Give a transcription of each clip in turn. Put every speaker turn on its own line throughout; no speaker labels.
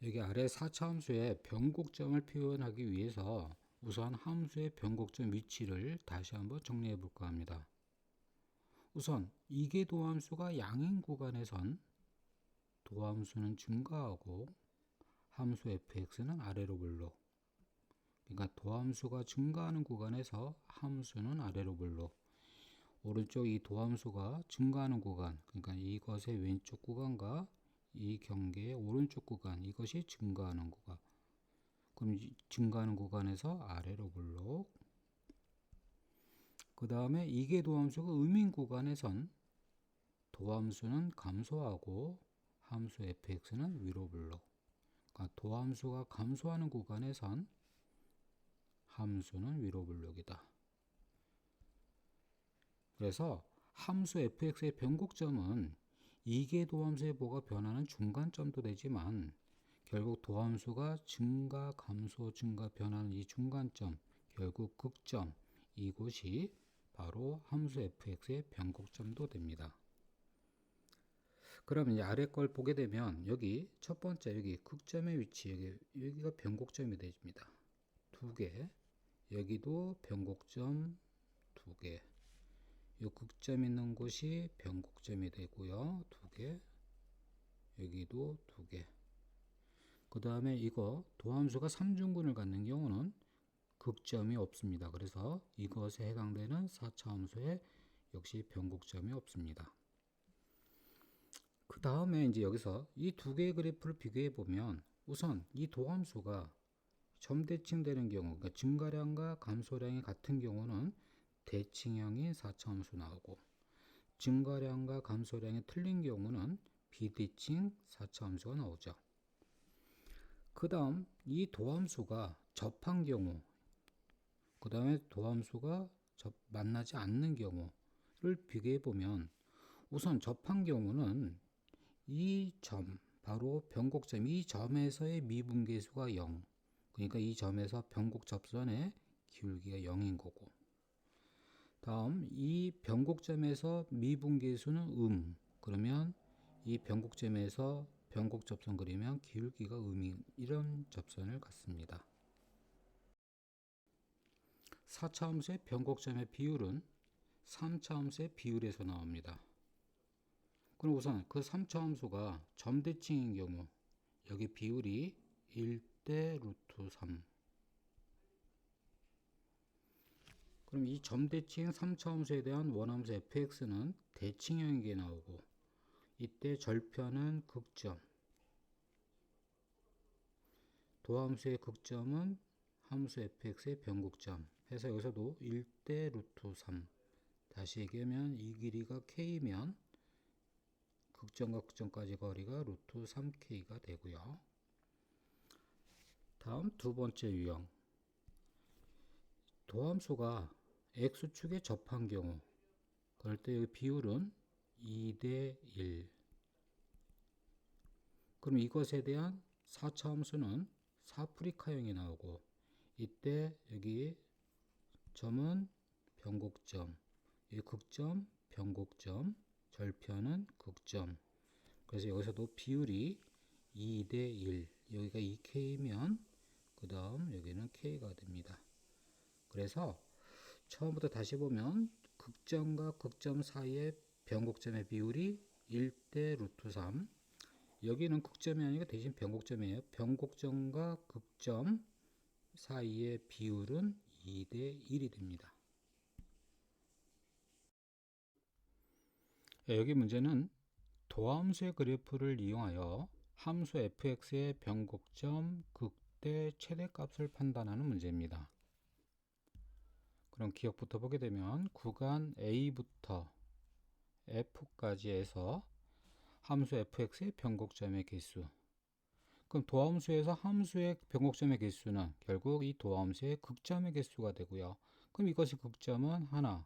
여기 아래 4차 함수의 변곡점을 표현하기 위해서 우선 함수의 변곡점 위치를 다시 한번 정리해 볼까 합니다. 우선 이계도함수가 양인 구간에선 도함수는 증가하고 함수 fx는 아래로 물러. 그러니까 도함수가 증가하는 구간에서 함수는 아래로 물러. 오른쪽 이 도함수가 증가하는 구간, 그러니까 이것의 왼쪽 구간과 이 경계의 오른쪽 구간, 이것이 증가하는 구간. 그럼 증가하는 구간에서 아래로 블록. 그 다음에 이계 도함수가 음인 구간에선 도함수는 감소하고 함수 fx는 위로 블록. 그러니까 도함수가 감소하는 구간에선 함수는 위로 블록이다. 그래서 함수 fx의 변곡점은 이계 도함수의 보가 변하는 중간점도 되지만 결국 도함수가 증가, 감소, 증가, 변하는 이 중간점, 결국 극점, 이곳이 바로 함수 fx의 변곡점도 됩니다. 그러면 이제 아래 걸 보게 되면 여기 첫 번째 여기 극점의 위치, 여기가 변곡점이 됩니다. 두 개, 여기도 변곡점 두 개, 이 극점 있는 곳이 변곡점이 되고요. 두 개, 여기도 두 개. 그 다음에 이거 도함수가 3중근을 갖는 경우는 극점이 없습니다. 그래서 이것에 해당되는 4차 함수에 역시 변곡점이 없습니다. 그 다음에 이제 여기서 이 두 개의 그래프를 비교해 보면 우선 이 도함수가 점대칭 되는 경우, 그러니까 증가량과 감소량이 같은 경우는 대칭형인 4차 함수 나오고, 증가량과 감소량이 틀린 경우는 비대칭 4차 함수가 나오죠. 그 다음 이 도함수가 접한 경우, 그 다음에 도함수가 만나지 않는 경우를 비교해 보면 우선 접한 경우는 이 점, 바로 변곡점, 이 점에서의 미분계수가 0, 그러니까 이 점에서 변곡 접선의 기울기가 0인 거고, 다음 이 변곡점에서 미분계수는 그러면 이 변곡점에서 변곡 접선 그리면 기울기가 음인, 이런 접선을 갖습니다. 4차 함수의 변곡점의 비율은 3차 함수의 비율에서 나옵니다. 그럼 우선 그 3차 함수가 점대칭인 경우 여기 비율이 1대 루트 3. 그럼 이 점대칭 3차 함수에 대한 원함수 fx는 대칭형이게 나오고, 이때 절편은 극점, 도함수의 극점은 함수 fx의 변곡점 해서 여기서도 1대 루트 3. 다시 얘기하면 이 길이가 k면 극점과 극점까지 거리가 루트 3k가 되고요. 다음 두 번째 유형, 도함수가 x축에 접한 경우, 그럴 때 비율은 2대 1. 그럼 이것에 대한 4차 함수는 사프리카형이 나오고, 이때 여기 점은 변곡점, 이 극점, 변곡점, 절편은 극점. 그래서 여기서도 비율이 2대 1, 여기가 2k면 그 다음 여기는 k가 됩니다. 그래서 처음부터 다시 보면 극점과 극점 사이의 변곡점의 비율이 1대 루트 3, 여기는 극점이 아니고 대신 변곡점이에요. 변곡점과 극점 사이의 비율은 2대 1이 됩니다. 여기 문제는 도함수의 그래프를 이용하여 함수 fx의 변곡점, 극대, 최대값을 판단하는 문제입니다. 그럼 기억부터 보게 되면 구간 A부터 F까지 해서 함수 fx의 변곡점의 개수, 그럼 도함수에서 함수의 변곡점의 개수는 결국 이 도함수의 극점의 개수가 되고요. 그럼 이것이 극점은 하나,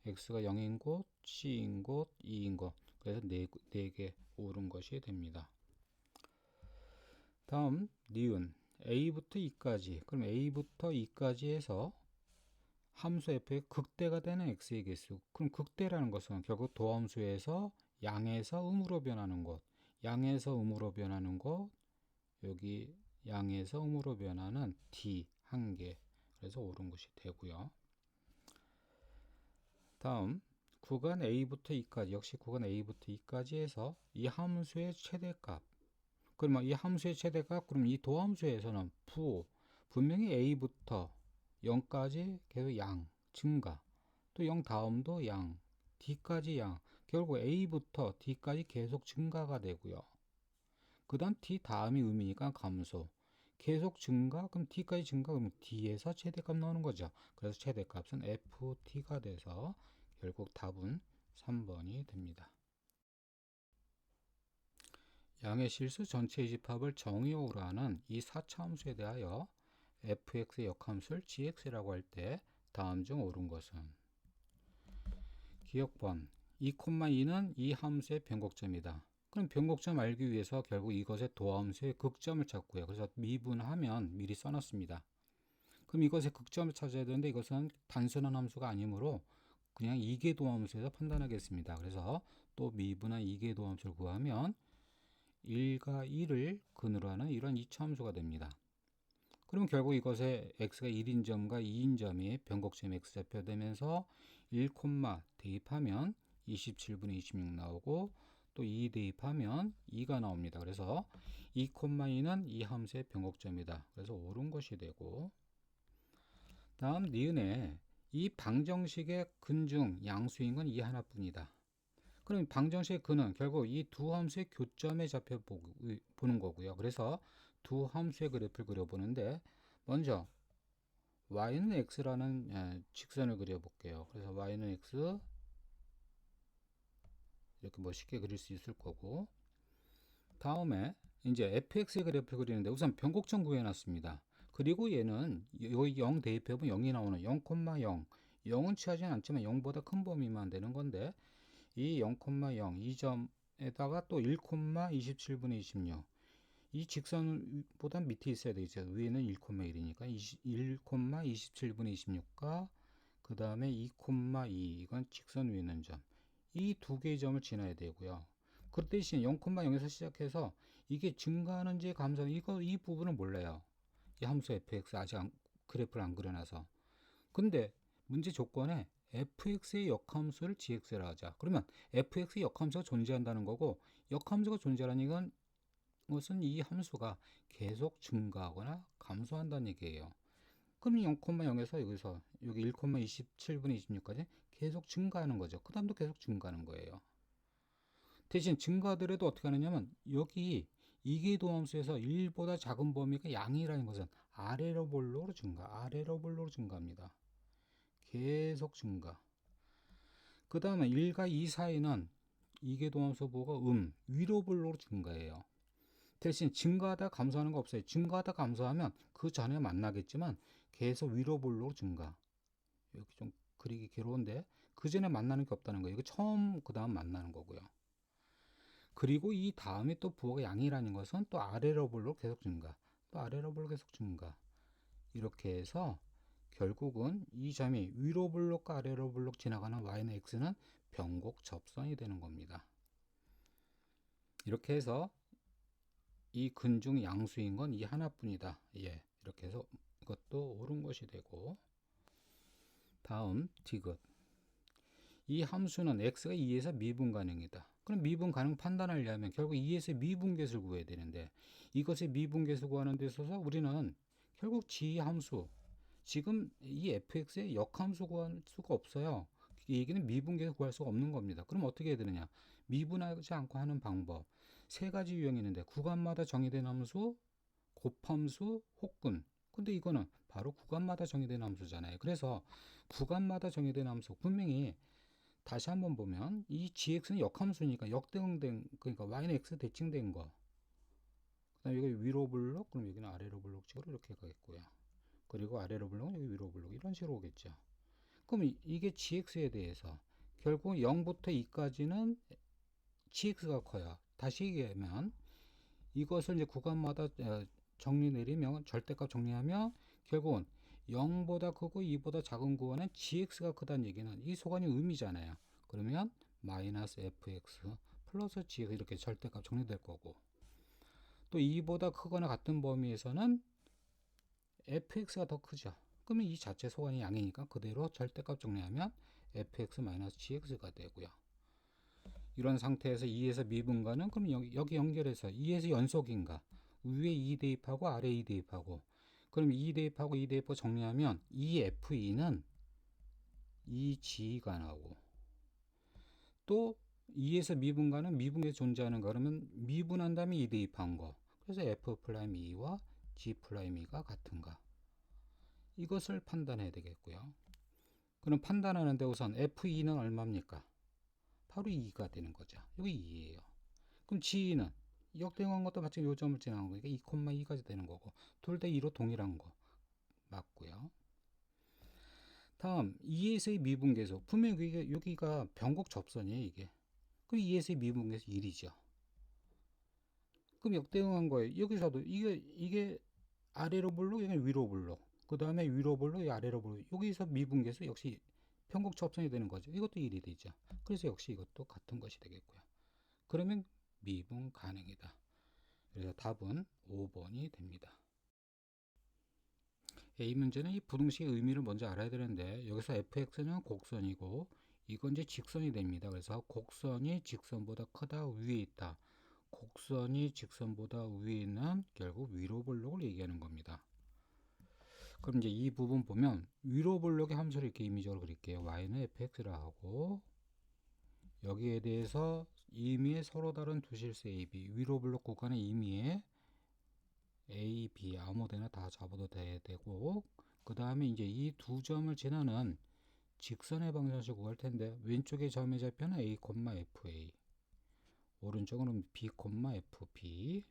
x가 0인 곳, c인 곳, 2인 곳, 그래서 4개 오른 것이 됩니다. 다음 니은 a부터 2까지, 그럼 a부터 2까지 해서 함수 f의 극대가 되는 x의 개수, 그럼 극대라는 것은 결국 도함수에서 양에서 음으로 변하는 것, 양에서 음으로 변하는 것, 여기 양에서 음으로 변하는 D 한 개. 그래서 옳은 것이 되고요. 다음 구간 A부터 E까지, 역시 구간 A부터 E까지 해서 이 함수의 최대값. 그러면 이 함수의 최대값, 그럼 이 도함수에서는 분명히 A부터 0까지 계속 양, 증가. 또 0 다음도 양, D까지 양. 결국 A부터 D까지 계속 증가가 되고요. 그 다음 D 다음이 음이니까 감소. 계속 증가, 그럼 D까지 증가, 그럼 D에서 최대값 나오는 거죠. 그래서 최대값은 FT가 돼서 결국 답은 3번이 됩니다. 양의 실수 전체의 집합을 정의어로 하는 이 4차 함수에 대하여 fx의 역함수를 gx라고 할 때 다음 중 옳은 것은 기억번 2,2는 이 함수의 변곡점이다. 그럼 변곡점 알기 위해서 결국 이것의 도함수의 극점을 찾고요. 그래서 미분하면 미리 써놨습니다. 그럼 이것의 극점을 찾아야 되는데 이것은 단순한 함수가 아니므로 그냥 이계도함수에서 판단하겠습니다. 그래서 또 미분한 이계도함수를 구하면 1과 2를 근으로 하는 이런 이차함수가 됩니다. 그럼 결국 이것의 x가 1인 점과 2인 점이 변곡점 x좌표 되면서 1, 대입하면 27분의 26 나오고 또 2 대입하면 2가 나옵니다. 그래서 2, 2는 이 함수의 변곡점이다. 그래서 옳은 것이 되고, 다음 니은에 이 방정식의 근중 양수인 건 이 하나뿐이다. 그럼 방정식의 근은 결국 이 두 함수의 교점의 좌표 보는 거고요. 그래서 두 함수의 그래프를 그려보는데 먼저 y는 x라는 직선을 그려볼게요. 그래서 y는 x 이렇게 멋있게 그릴 수 있을 거고, 다음에 이제 fx의 그래프를 그리는데 우선 변곡점 구해놨습니다. 그리고 얘는 여기 0 대입해보면 0이 나오는 0,0 0은 취하지는 않지만 0보다 큰 범위만 되는 건데 이 0,0 이 점에다가 또 1,27분의 26 이 직선보다 밑에 있어야 되겠죠. 위에는 1,1이니까 1,27분의 26과 그 다음에 2,2 이건 직선 위에 있는 점, 이 두 개의 점을 지나야 되고요. 그 대신 0,0에서 시작해서 이게 증가하는지 감소하는지 이 부분은 몰라요. 이 함수 fx 아직 그래프를 안 그려놔서. 근데 문제 조건에 fx의 역함수를 gx라 하자. 그러면 fx의 역함수가 존재한다는 거고, 역함수가 존재하는 것은 이 함수가 계속 증가하거나 감소한다는 얘기예요. 그럼 0,0에서 여기서 여기 1,27분의 26까지 계속 증가하는 거죠. 그 다음도 계속 증가하는 거예요. 대신 증가하더라도 어떻게 하느냐면 여기 이계도함수에서 1보다 작은 범위가 양이라는 것은 아래로 볼록으로 증가합니다. 계속 증가. 그 다음에 1과 2 사이는 이계도함수 보고 위로 볼록으로 증가해요. 대신 증가하다 감소하는 거 없어요. 증가하다 감소하면 그 전에 만나겠지만 계속 위로 볼록으로 증가. 여기 좀 그리기 괴로운데 그 전에 만나는 게 없다는 거예요. 이거 처음 그 다음 만나는 거고요. 그리고 이 다음에 또 부호가 양이라는 것은 또 아래로 볼록 계속 증가, 또 아래로 볼록 계속 증가. 이렇게 해서 결국은 이 점이 위로 볼록과 아래로 볼록 지나가는 y는 x는 변곡 접선이 되는 겁니다. 이렇게 해서 이 근중 양수인 건 이 하나뿐이다. 예, 이렇게 해서 이것도 옳은 것이 되고, 다음 디귿. 이 함수는 x가 2에서 미분 가능이다. 그럼 미분 가능 판단하려면 결국 2에서 미분계수를 구해야 되는데 이것의 미분계수 구하는 데 있어서 우리는 결국 g 함수, 지금 이 fx의 역함수 구할 수가 없어요. 이 얘기는 미분계수 구할 수가 없는 겁니다. 그럼 어떻게 해야 되느냐? 미분하지 않고 하는 방법. 세 가지 유형이 있는데 구간마다 정의된 함수, 곱함수, 혹근. 근데 이거는 바로 구간마다 정의된 함수잖아요. 그래서 구간마다 정의된 함수, 분명히 다시 한번 보면 이 gx는 역함수니까 역대응된, 그러니까 y는 x 대칭된 거. 그다음 여기 위로 블록, 그럼 여기는 아래로 블록식으로 이렇게 가겠고요. 그리고 아래로 블록은 여기 위로 블록 이런 식으로 오겠죠. 그럼 이게 gx에 대해서 결국 0부터 2까지는 gx가 커요. 다시 얘기하면 이것을 이제 구간마다 정리 내리면 절대값 정리하면 결국은 0보다 크고 2보다 작은 구간은 gx가 크다는 얘기는 이 소관이 음이잖아요. 그러면 마이너스 fx 플러스 gx 이렇게 절대값 정리될 거고, 또 2보다 크거나 같은 범위에서는 fx가 더 크죠. 그러면 이 자체 소관이 양이니까 그대로 절대값 정리하면 fx-gx가 되고요. 이런 상태에서 2에서 미분가는 그럼 여기 연결해서 2에서 연속인가 위에 2 대입하고 아래 2 대입하고 그럼 2 대입하고 2 대입하고 정리하면 이 FE는 이 G가 나오고 또 2에서 미분가는 미분계에서 존재하는 거 그러면 미분한 다음에 2 대입한 거 그래서 F'2와 G'2가 같은가 이것을 판단해야 되겠고요. 그럼 판단하는데 우선 F2는 얼마입니까? 바로 2가 되는 거죠. 여기 2예요. 그럼 G는 역대응한 것도 마찬가지 요점을 지나간 거니까 2,2까지 되는 거고 둘 다 2로 동일한 거 맞고요. 다음 2에서의 미분계수 분명 여기가 변곡 접선이에요. 이게 그럼 2에서의 미분계수 1이죠. 그럼 역대응한 거예요. 여기서도 이게 아래로 볼록 여기 위로 볼록 그 다음에 위로 볼록 아래로 볼록 여기서 미분계수 역시 변곡 접선이 되는 거죠. 이것도 1이 되죠. 그래서 역시 이것도 같은 것이 되겠고요. 그러면 미분 가능이다. 그래서 답은 5번이 됩니다. 이 문제는 이 부등식의 의미를 먼저 알아야 되는데 여기서 fx는 곡선이고 이건 이제 직선이 됩니다. 그래서 곡선이 직선보다 크다 위에 있다. 곡선이 직선보다 위에 있는 결국 위로 볼록을 얘기하는 겁니다. 그럼 이제 이 부분 보면 위로 볼록의 함수를 이렇게 임의적으로 그릴게요. y는 fx라 하고 여기에 대해서 임의의 서로 다른 두 실수 AB 위로 블록 구간의 임의의 A, B 아무데나 다 잡아도 되고 그 다음에 이제 이 두 점을 지나는 직선의 방정식 구할 텐데 왼쪽의 점의 좌표는 A, FA 오른쪽은 B, FB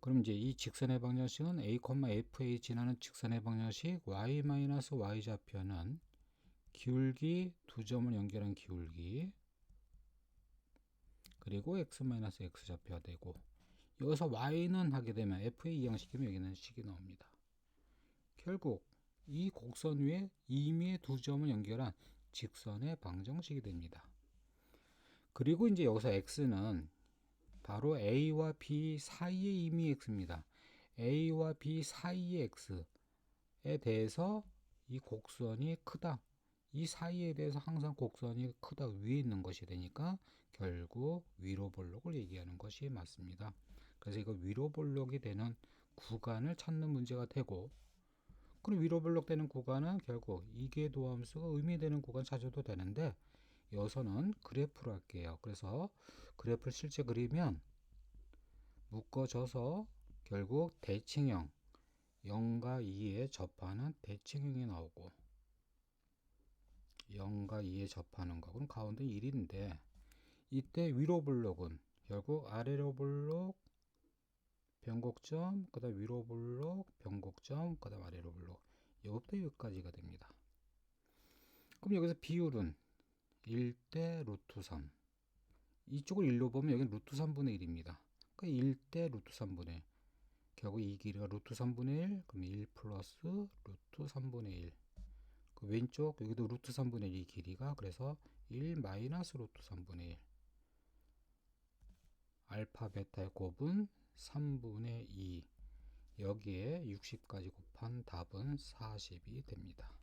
그럼 이제 이 직선의 방정식은 A, FA 지나는 직선의 방정식 Y-Y 좌표는 기울기 두 점을 연결한 기울기 그리고 x-x 좌표가 되고 여기서 y는 하게 되면 f의 이항식이면 여기는 식이 나옵니다. 결국 이 곡선 위에 임의의 두 점을 연결한 직선의 방정식이 됩니다. 그리고 이제 여기서 x는 바로 a와 b 사이의 임의 x입니다. a와 b 사이의 x에 대해서 이 곡선이 크다. 이 사이에 대해서 항상 곡선이 크다 위에 있는 것이 되니까 결국 위로 볼록을 얘기하는 것이 맞습니다. 그래서 이거 위로 볼록이 되는 구간을 찾는 문제가 되고 그럼 위로 볼록 되는 구간은 결국 이계도함수가 의미되는 구간 찾아도 되는데 여기서는 그래프로 할게요. 그래서 그래프를 실제 그리면 묶어져서 결국 대칭형 0과 2에 접하는 대칭형이 나오고 0과 2에 접하는 거 그럼 가운데 1인데 이때 위로 볼록은 결국 아래로 볼록 변곡점 그 다음 위로 볼록 변곡점 그 다음 아래로 볼록 이것부터 여기까지가 됩니다. 그럼 여기서 비율은 1대 루트 3 이쪽을 1로 보면 여기는 루트 3분의 1입니다. 그러니까 1대 루트 3분의 1 결국 이 길이가 루트 3분의 1 그럼 1 플러스 루트 3분의 1 그 왼쪽 여기도 루트 3분의 1 이 길이가 그래서 1 마이너스 루트 3분의 1 알파 베타의 곱은 3분의 2 여기에 60까지 곱한 답은 40이 됩니다.